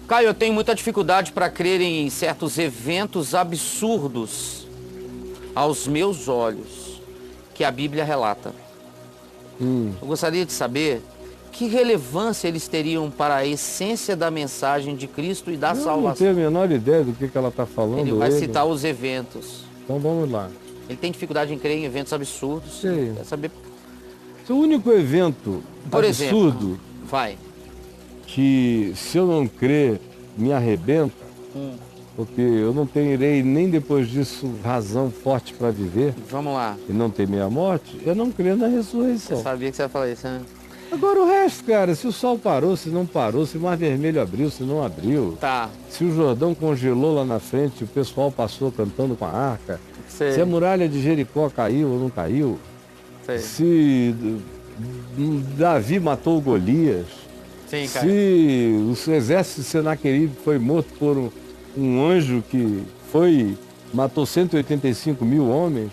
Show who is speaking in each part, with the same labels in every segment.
Speaker 1: Caio, eu tenho muita dificuldade para crer em certos eventos absurdos aos meus olhos que a Bíblia relata. Eu gostaria de saber que relevância eles teriam para a essência da mensagem de Cristo e da salvação.
Speaker 2: Não tenho a menor ideia do que ela está falando.
Speaker 1: Ele vai citar os eventos.
Speaker 2: Então vamos lá.
Speaker 1: Ele tem dificuldade em crer em eventos absurdos.
Speaker 2: Sei.
Speaker 1: Quer saber?
Speaker 2: O único evento
Speaker 1: Por
Speaker 2: absurdo
Speaker 1: exemplo, vai.
Speaker 2: que, se eu não crer, me arrebenta, porque eu não terei nem depois disso razão forte para viver
Speaker 1: Vamos lá.
Speaker 2: e não temer a morte, eu não crer na ressurreição.
Speaker 1: Eu sabia que você ia falar isso, né?
Speaker 2: Agora o resto, cara, se o sol parou, se não parou, se o Mar Vermelho abriu, se não abriu,
Speaker 1: Tá.
Speaker 2: se o Jordão congelou lá na frente, o pessoal passou cantando com a arca,
Speaker 1: Sei.
Speaker 2: se a muralha de Jericó caiu ou não caiu,
Speaker 1: Sei.
Speaker 2: se Davi matou Golias,
Speaker 1: Sim, cara.
Speaker 2: se o exército de Senaqueribe foi morto por um anjo que matou 185 mil homens,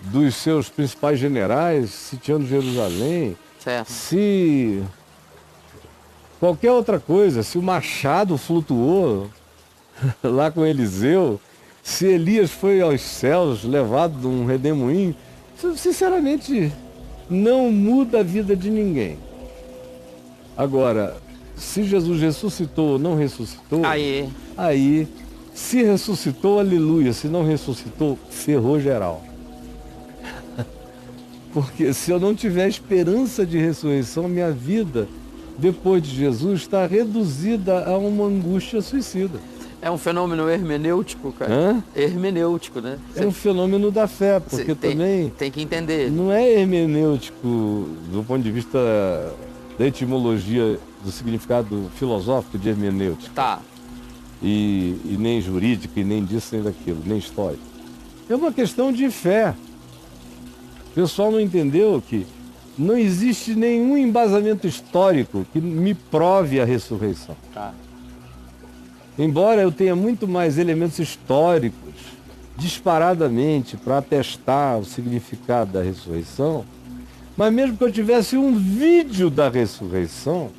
Speaker 2: dos seus principais generais, sitiando Jerusalém,
Speaker 1: Certo.
Speaker 2: se qualquer outra coisa, se o machado flutuou lá com Eliseu, se Elias foi aos céus levado num redemoinho, isso, sinceramente, não muda a vida de ninguém. Agora, se Jesus ressuscitou ou não ressuscitou, aí, se ressuscitou, aleluia, se não ressuscitou, ferrou geral. Porque se eu não tiver esperança de ressurreição, minha vida, depois de Jesus, está reduzida a uma angústia suicida.
Speaker 1: É um fenômeno hermenêutico, cara.
Speaker 2: Hã?
Speaker 1: Hermenêutico, né?
Speaker 2: É um fenômeno da fé, porque também
Speaker 1: tem que entender.
Speaker 2: não é hermenêutico do ponto de vista da etimologia, do significado filosófico de hermenêutica.
Speaker 1: Tá.
Speaker 2: E nem jurídico, e nem disso, nem daquilo, nem histórico. É uma questão de fé. O pessoal não entendeu que não existe nenhum embasamento histórico que me prove a ressurreição.
Speaker 1: Tá.
Speaker 2: Embora eu tenha muito mais elementos históricos, disparadamente, para atestar o significado da ressurreição, mas mesmo que eu tivesse um vídeo da ressurreição,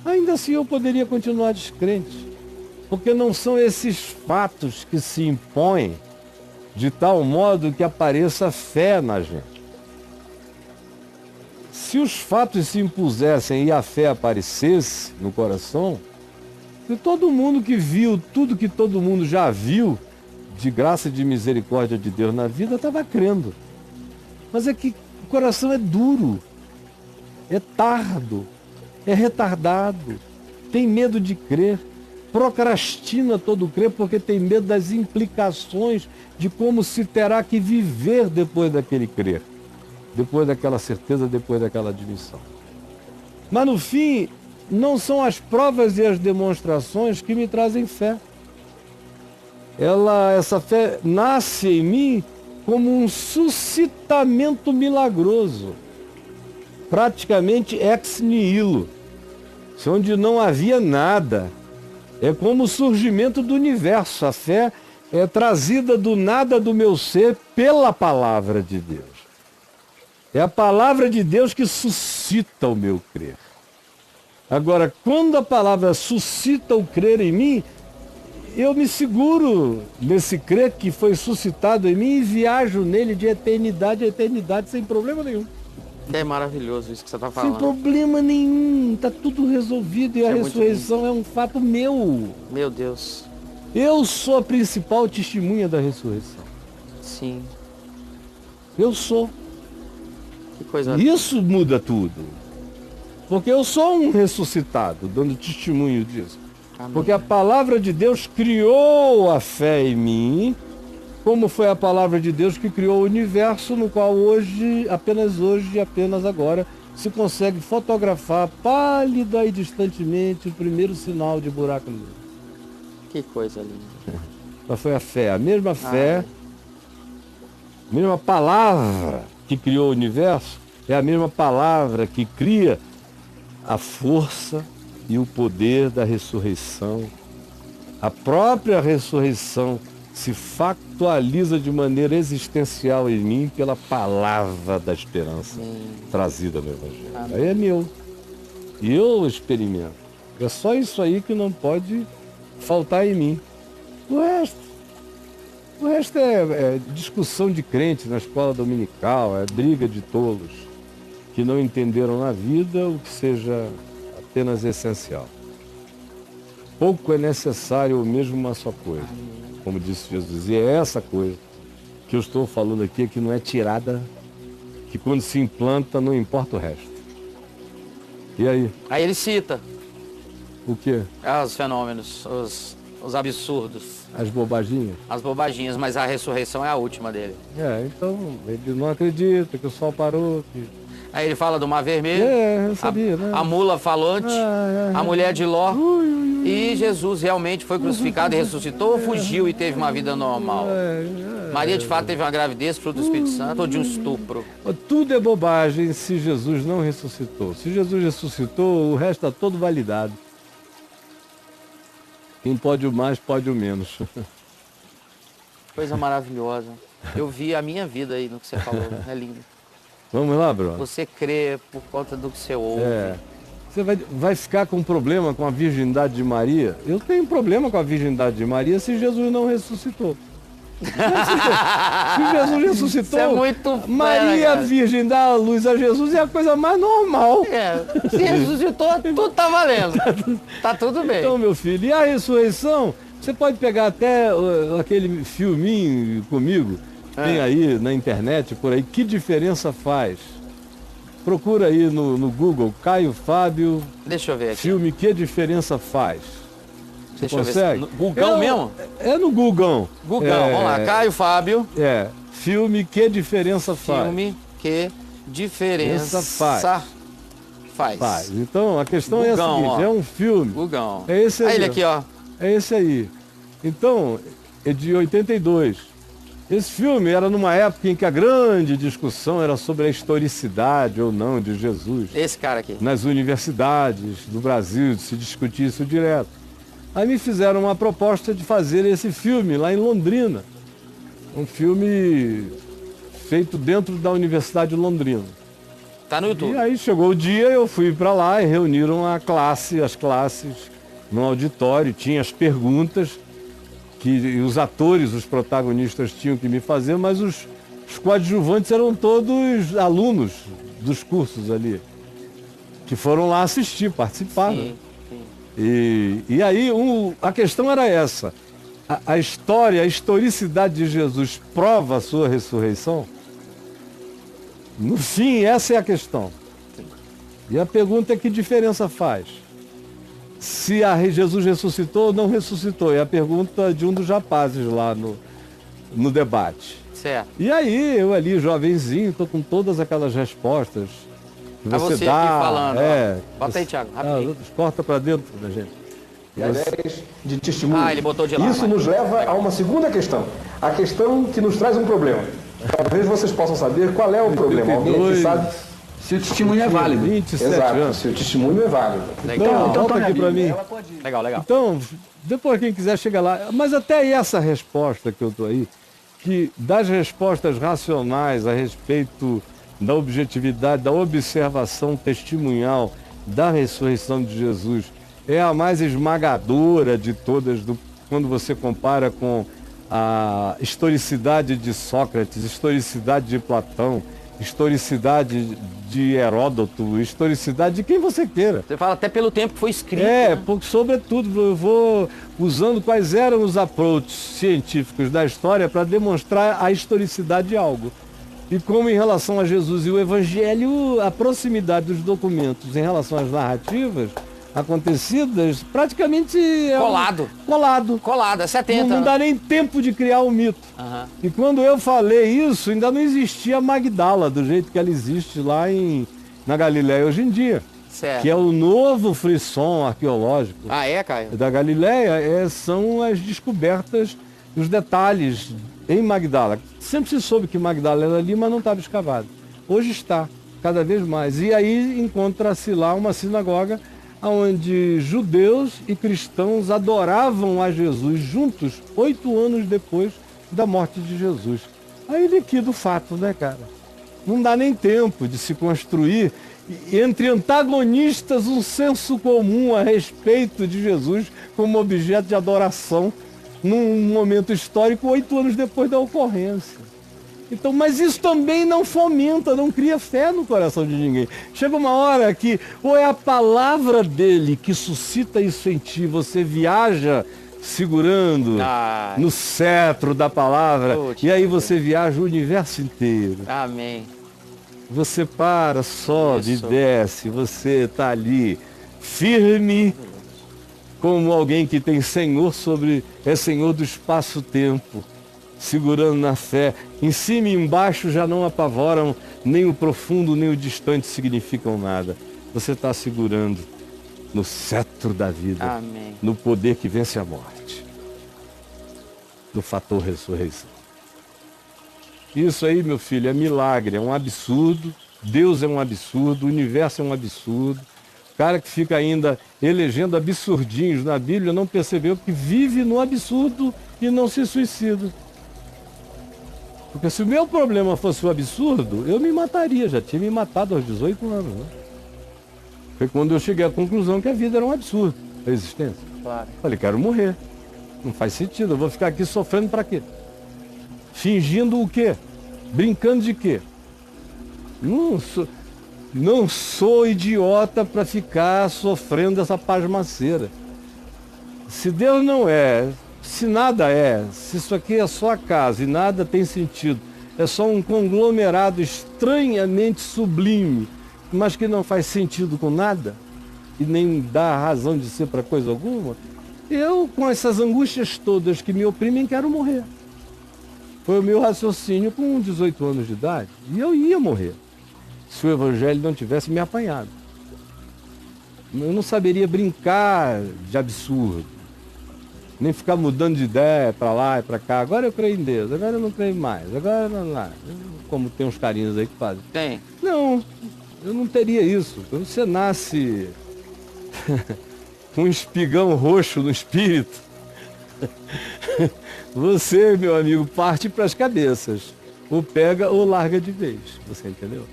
Speaker 2: ainda assim eu poderia continuar descrente. Porque não são esses fatos que se impõem de tal modo que apareça fé na gente. Se os fatos se impusessem e a fé aparecesse no coração, se todo mundo que viu tudo que todo mundo já viu, de graça e de misericórdia de Deus na vida, estava crendo. Mas é que o coração é duro, é tardo, é retardado, tem medo de crer, procrastina todo crer porque tem medo das implicações de como se terá que viver depois daquele crer. Depois daquela certeza, depois daquela admissão. Mas no fim, não são as provas e as demonstrações que me trazem fé. Essa fé nasce em mim como um suscitamento milagroso, praticamente ex nihilo, onde não havia nada. É como o surgimento do universo. A fé é trazida do nada do meu ser pela palavra de Deus. É a palavra de Deus que suscita o meu crer. Agora, quando a palavra suscita o crer em mim, eu me seguro nesse crer que foi suscitado em mim e viajo nele de eternidade a eternidade sem problema nenhum.
Speaker 1: É maravilhoso isso que você está falando.
Speaker 2: Sem problema nenhum, está tudo resolvido e a ressurreição é um fato meu.
Speaker 1: Meu Deus.
Speaker 2: Eu sou a principal testemunha da ressurreição.
Speaker 1: Sim.
Speaker 2: Eu sou.
Speaker 1: Que coisa.
Speaker 2: Isso muda tudo. Porque eu sou um ressuscitado, dando testemunho disso.
Speaker 1: Amém.
Speaker 2: Porque a palavra de Deus criou a fé em mim, como foi a palavra de Deus que criou o universo, no qual hoje, e apenas agora, se consegue fotografar pálida e distantemente o primeiro sinal de buraco negro.
Speaker 1: Que coisa linda.
Speaker 2: Mas foi a fé, a mesma fé, a mesma palavra que criou o universo, é a mesma palavra que cria a força e o poder da ressurreição. A própria ressurreição se factualiza de maneira existencial em mim pela palavra da esperança trazida no Evangelho. Aí é meu. E eu experimento. É só isso aí que não pode faltar em mim. O resto é discussão de crentes na escola dominical, é briga de tolos que não entenderam na vida o que seja apenas essencial. Pouco é necessário ou mesmo uma só coisa, como disse Jesus. E é essa coisa que eu estou falando aqui, que não é tirada, que quando se implanta não importa o resto. E aí?
Speaker 1: Aí ele cita
Speaker 2: O quê?
Speaker 1: os fenômenos, os absurdos,
Speaker 2: As bobaginhas?
Speaker 1: as bobaginhas, mas a ressurreição é a última dele.
Speaker 2: Então, ele não acredita que o sol parou.
Speaker 1: Aí ele fala do Mar Vermelho,
Speaker 2: Eu sabia, né?
Speaker 1: a mula falante, a mulher de Ló, e Jesus realmente foi crucificado e ressuscitou ou fugiu e teve uma vida normal? Maria de fato teve uma gravidez, fruto do Espírito Santo, ou de um estupro?
Speaker 2: Tudo é bobagem se Jesus não ressuscitou. Se Jesus ressuscitou, o resto está todo validado. Quem pode o mais, pode o menos.
Speaker 1: Coisa maravilhosa. Eu vi a minha vida aí no que você falou, é lindo.
Speaker 2: Vamos lá, Bruno?
Speaker 1: Você crê por conta do que você ouve.
Speaker 2: Você vai ficar com problema com a virgindade de Maria? Eu tenho problema com a virgindade de Maria se Jesus não ressuscitou. Se Jesus ressuscitou,
Speaker 1: Isso é muito
Speaker 2: Maria
Speaker 1: cara.
Speaker 2: Virgem dá a luz a Jesus é a coisa mais normal.
Speaker 1: Se ressuscitou, tudo tá valendo. Tá tudo bem.
Speaker 2: Então, meu filho, e a ressurreição? Você pode pegar até aquele filminho comigo, tem aí na internet, por aí, que diferença faz? Procura aí no Google, Caio Fábio,
Speaker 1: Deixa eu ver aqui.
Speaker 2: filme Que Diferença Faz? Você
Speaker 1: Deixa eu ver.
Speaker 2: consegue?
Speaker 1: No Gugão mesmo?
Speaker 2: É no Gugão.
Speaker 1: Gugão, vamos lá. Caio Fábio.
Speaker 2: Filme Que Diferença Faz?
Speaker 1: Filme Que Diferença Faz.
Speaker 2: Então, a questão é a
Speaker 1: Gugão,
Speaker 2: seguinte,
Speaker 1: ó.
Speaker 2: é um filme.
Speaker 1: Gugão.
Speaker 2: É esse aí.
Speaker 1: Ele aqui, ó.
Speaker 2: É esse aí. Então, é de 82. Esse filme era numa época em que a grande discussão era sobre a historicidade ou não de Jesus.
Speaker 1: Esse cara aqui.
Speaker 2: Nas universidades do Brasil, se discutia isso direto. Aí me fizeram uma proposta de fazer esse filme lá em Londrina. Um filme feito dentro da Universidade de Londrina.
Speaker 1: Tá no YouTube.
Speaker 2: E aí chegou o dia, eu fui para lá e reuniram as classes no auditório, tinha as perguntas que os atores, os protagonistas tinham que me fazer, mas os coadjuvantes eram todos alunos dos cursos ali, que foram lá assistir, participar.
Speaker 1: Sim.
Speaker 2: E aí a questão era essa, a historicidade de Jesus prova a sua ressurreição? No fim, essa é a questão. E a pergunta é: que diferença faz? Se Jesus ressuscitou ou não ressuscitou? É a pergunta de um dos rapazes lá no debate.
Speaker 1: Certo.
Speaker 2: E aí, eu ali, jovenzinho, estou com todas aquelas respostas que
Speaker 1: Você
Speaker 2: dá.
Speaker 1: aqui falando. Ó. Bota aí, Thiago, rapidinho.
Speaker 2: Corta para dentro da gente.
Speaker 3: De testemunho.
Speaker 1: Ele botou de lá.
Speaker 3: Isso nos leva a uma segunda questão. A questão que nos traz um problema. Talvez vocês possam saber qual é o problema. Alguém aqui sabe?
Speaker 4: Se o testemunho é válido.
Speaker 2: 27
Speaker 3: Exato,
Speaker 2: anos.
Speaker 3: se o testemunho é válido.
Speaker 1: Legal.
Speaker 2: Volta aqui para mim.
Speaker 1: Legal.
Speaker 2: Então, depois quem quiser chega lá. Mas até essa resposta que eu estou aí, que das respostas racionais a respeito da objetividade, da observação testemunhal da ressurreição de Jesus, é a mais esmagadora de todas, quando você compara com a historicidade de Sócrates, historicidade de Platão, historicidade de Heródoto, historicidade de quem você queira.
Speaker 1: Você fala até pelo tempo que foi escrito.
Speaker 2: Porque, sobretudo, eu vou usando quais eram os approaches científicos da história para demonstrar a historicidade de algo. E como em relação a Jesus e o Evangelho, a proximidade dos documentos em relação às narrativas acontecidas, praticamente é
Speaker 1: Colado, é 70.
Speaker 2: Não dá nem tempo de criar um mito. E quando eu falei isso, ainda não existia Magdala do jeito que ela existe lá na Galileia hoje em dia.
Speaker 1: Certo.
Speaker 2: Que é o novo frisson arqueológico
Speaker 1: Caio?
Speaker 2: da Galileia, são as descobertas dos detalhes em Magdala. Sempre se soube que Magdala era ali, mas não estava escavado. Hoje está, cada vez mais. E aí encontra-se lá uma sinagoga onde judeus e cristãos adoravam a Jesus juntos 8 anos depois da morte de Jesus. Aí liquida o fato, né, cara? Não dá nem tempo de se construir entre antagonistas, um senso comum a respeito de Jesus como objeto de adoração num momento histórico 8 anos depois da ocorrência. Então, mas isso também não fomenta, não cria fé no coração de ninguém. Chega uma hora que ou é a palavra dele que suscita isso em ti, você viaja segurando no cetro da palavra, e aí você viaja o universo inteiro.
Speaker 1: Amém.
Speaker 2: Você para, sobe, desce, você está ali firme como alguém que tem Senhor é Senhor do espaço-tempo, segurando na fé. Em cima e embaixo já não apavoram, nem o profundo nem o distante significam nada. Você está segurando no cetro da vida,
Speaker 1: Amém.
Speaker 2: no poder que vence a morte, no fator ressurreição. Isso aí, meu filho, é milagre, é um absurdo. Deus é um absurdo, o universo é um absurdo. O cara que fica ainda elegendo absurdinhos na Bíblia não percebeu que vive no absurdo e não se suicida. Porque se o meu problema fosse o absurdo, eu me mataria, já tinha me matado aos 18 anos. Né? Foi quando eu cheguei à conclusão que a vida era um absurdo, a existência.
Speaker 1: Claro.
Speaker 2: Falei, quero morrer. Não faz sentido, eu vou ficar aqui sofrendo para quê? Fingindo o quê? Brincando de quê? Não sou idiota para ficar sofrendo essa pasmaceira. Se Deus não é, se nada é, se isso aqui é só acaso e nada tem sentido, é só um conglomerado estranhamente sublime, mas que não faz sentido com nada e nem dá razão de ser para coisa alguma, eu, com essas angústias todas que me oprimem, quero morrer. Foi o meu raciocínio com 18 anos de idade. E eu ia morrer, se o Evangelho não tivesse me apanhado. Eu não saberia brincar de absurdo, nem ficar mudando de ideia para lá e para cá. Agora eu creio em Deus, agora eu não creio mais, agora não lá. Como tem uns carinhos aí que fazem.
Speaker 1: Tem.
Speaker 2: Não, eu não teria isso. Quando você nasce com um espigão roxo no espírito, você, meu amigo, parte para as cabeças. Ou pega ou larga de vez. Você entendeu?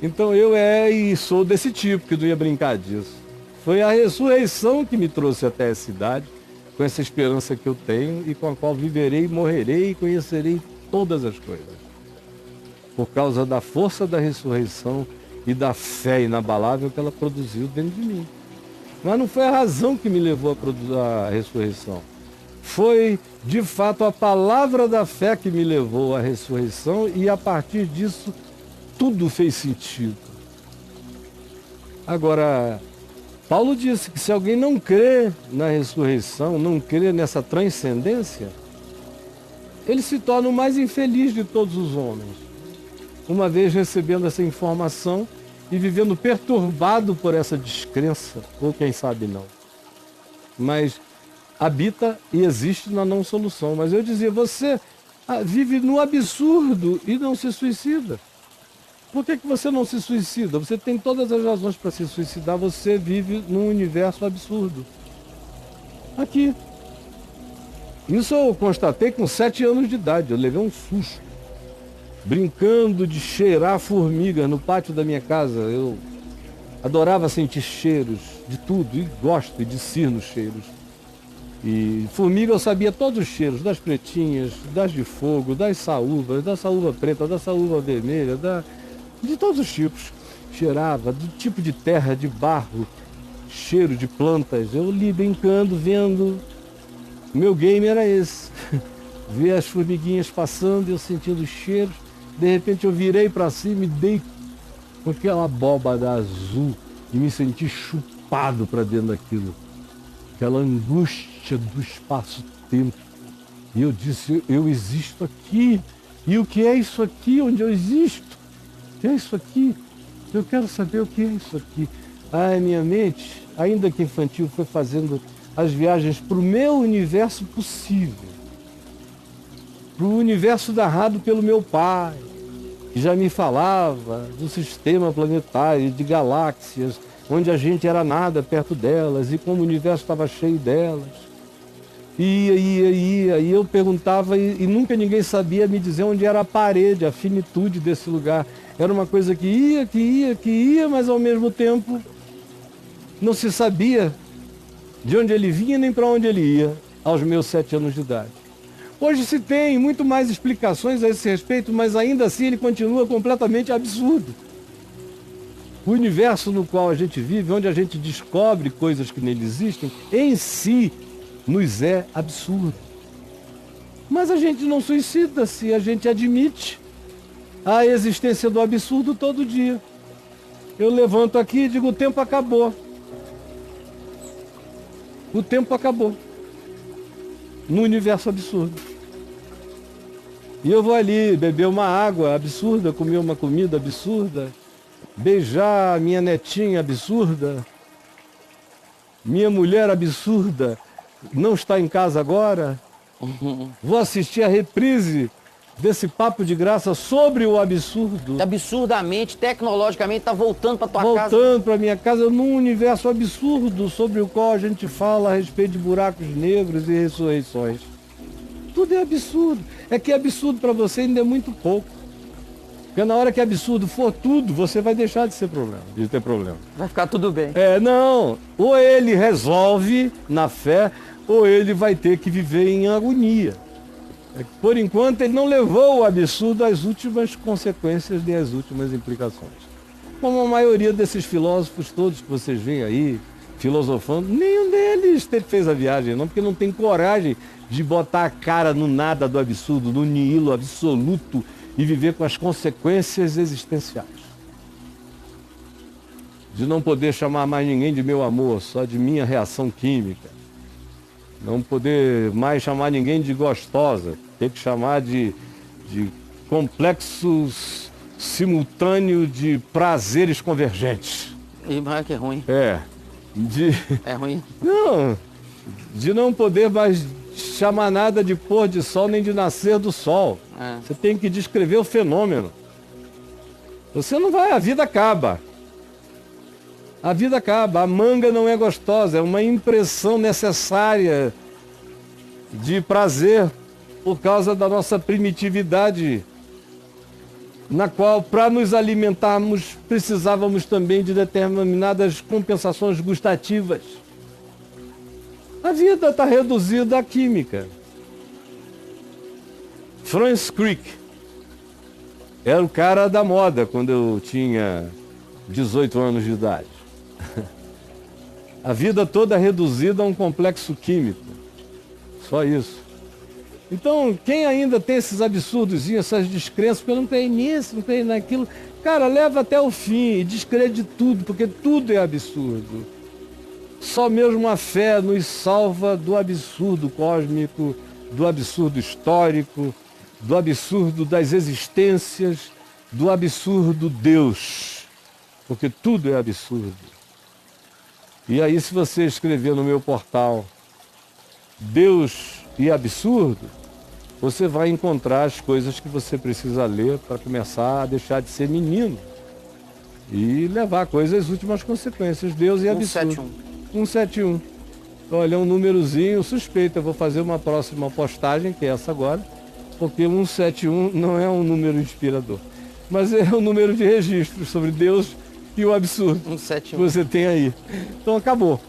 Speaker 2: Então eu e sou desse tipo, que não ia brincar disso. Foi a ressurreição que me trouxe até essa idade, com essa esperança que eu tenho e com a qual viverei, morrerei e conhecerei todas as coisas. Por causa da força da ressurreição e da fé inabalável que ela produziu dentro de mim. Mas não foi a razão que me levou a produzir a ressurreição. Foi, de fato, a palavra da fé que me levou à ressurreição e, a partir disso, tudo fez sentido. Agora, Paulo disse que se alguém não crê na ressurreição, não crê nessa transcendência, ele se torna o mais infeliz de todos os homens. Uma vez recebendo essa informação e vivendo perturbado por essa descrença, ou quem sabe não. Mas habita e existe na não solução. Mas eu dizia, você vive no absurdo e não se suicida. Por que você não se suicida? Você tem todas as razões para se suicidar, você vive num universo absurdo. Aqui. Isso eu constatei com 7 anos de idade, eu levei um susto. Brincando de cheirar formigas no pátio da minha casa, eu adorava sentir cheiros de tudo, e gosto de discernir nos cheiros. E formiga eu sabia todos os cheiros, das pretinhas, das de fogo, das saúvas, da saúva preta, da saúva vermelha, de todos os tipos. Cheirava, do tipo de terra, de barro, cheiro de plantas. Eu li brincando, vendo. Meu game era esse. Ver as formiguinhas passando, eu sentindo os cheiros. De repente eu virei para cima e dei com aquela abóbada azul e me senti chupado para dentro daquilo. Aquela angústia do espaço-tempo. E eu disse, eu existo aqui. E o que é isso aqui onde eu existo? O que é isso aqui? Eu quero saber o que é isso aqui. Minha mente, ainda que infantil, foi fazendo as viagens para o meu universo possível. Para o universo narrado pelo meu pai, que já me falava do sistema planetário, de galáxias, onde a gente era nada perto delas e como o universo estava cheio delas. Ia. E eu perguntava e nunca ninguém sabia me dizer onde era a parede, a finitude desse lugar. Era uma coisa que ia, mas ao mesmo tempo não se sabia de onde ele vinha nem para onde ele ia aos meus 7 anos de idade. Hoje se tem muito mais explicações a esse respeito, mas ainda assim ele continua completamente absurdo. O universo no qual a gente vive, onde a gente descobre coisas que nele existem, em si nos é absurdo. Mas a gente não suicida-se, a gente admite a existência do absurdo todo dia. Eu levanto aqui e digo, o tempo acabou. O tempo acabou. No universo absurdo. E eu vou ali beber uma água absurda, comer uma comida absurda, beijar minha netinha absurda, minha mulher absurda, não está em casa agora. Vou assistir a reprise desse papo de graça sobre o absurdo.
Speaker 1: Absurdamente, tecnologicamente, tá voltando para tua casa.
Speaker 2: Voltando para minha casa num universo absurdo sobre o qual a gente fala a respeito de buracos negros e ressurreições. Tudo é absurdo. É que absurdo para você ainda é muito pouco. Porque na hora que absurdo for tudo, você vai deixar de ter problema.
Speaker 1: Vai ficar tudo bem.
Speaker 2: Não. Ou ele resolve na fé, ou ele vai ter que viver em agonia. Por enquanto, ele não levou o absurdo às últimas consequências nem às últimas implicações. Como a maioria desses filósofos todos que vocês veem aí, filosofando, nenhum deles fez a viagem, não, porque não tem coragem de botar a cara no nada do absurdo, no nihilo absoluto e viver com as consequências existenciais. De não poder chamar mais ninguém de meu amor, só de minha reação química. Não poder mais chamar ninguém de gostosa, tem que chamar de complexos simultâneo de prazeres convergentes.
Speaker 1: E mais que é ruim.
Speaker 2: É ruim? Não, de não poder mais chamar nada de pôr de sol nem de nascer do sol. Você tem que descrever o fenômeno. Você não vai, a vida acaba. A vida acaba, a manga não é gostosa, é uma impressão necessária de prazer por causa da nossa primitividade, na qual, para nos alimentarmos, precisávamos também de determinadas compensações gustativas. A vida está reduzida à química. Francis Crick era o cara da moda quando eu tinha 18 anos de idade. A vida toda reduzida a um complexo químico. Só isso. Então, quem ainda tem esses absurdos, essas descrenças, porque eu não creio nisso, não creio naquilo, cara, leva até o fim e descrede tudo, porque tudo é absurdo. Só mesmo a fé nos salva do absurdo cósmico, do absurdo histórico, do absurdo das existências, do absurdo Deus. Porque tudo é absurdo. E aí, se você escrever no meu portal Deus e absurdo, você vai encontrar as coisas que você precisa ler para começar a deixar de ser menino e levar a coisa às últimas consequências. Deus e absurdo. 171. Olha, é um númerozinho suspeito. Eu vou fazer uma próxima postagem, que é essa agora, porque 171 não é um número inspirador, mas é um número de registro sobre Deus e o absurdo
Speaker 1: 171.
Speaker 2: que você tem aí. Então acabou.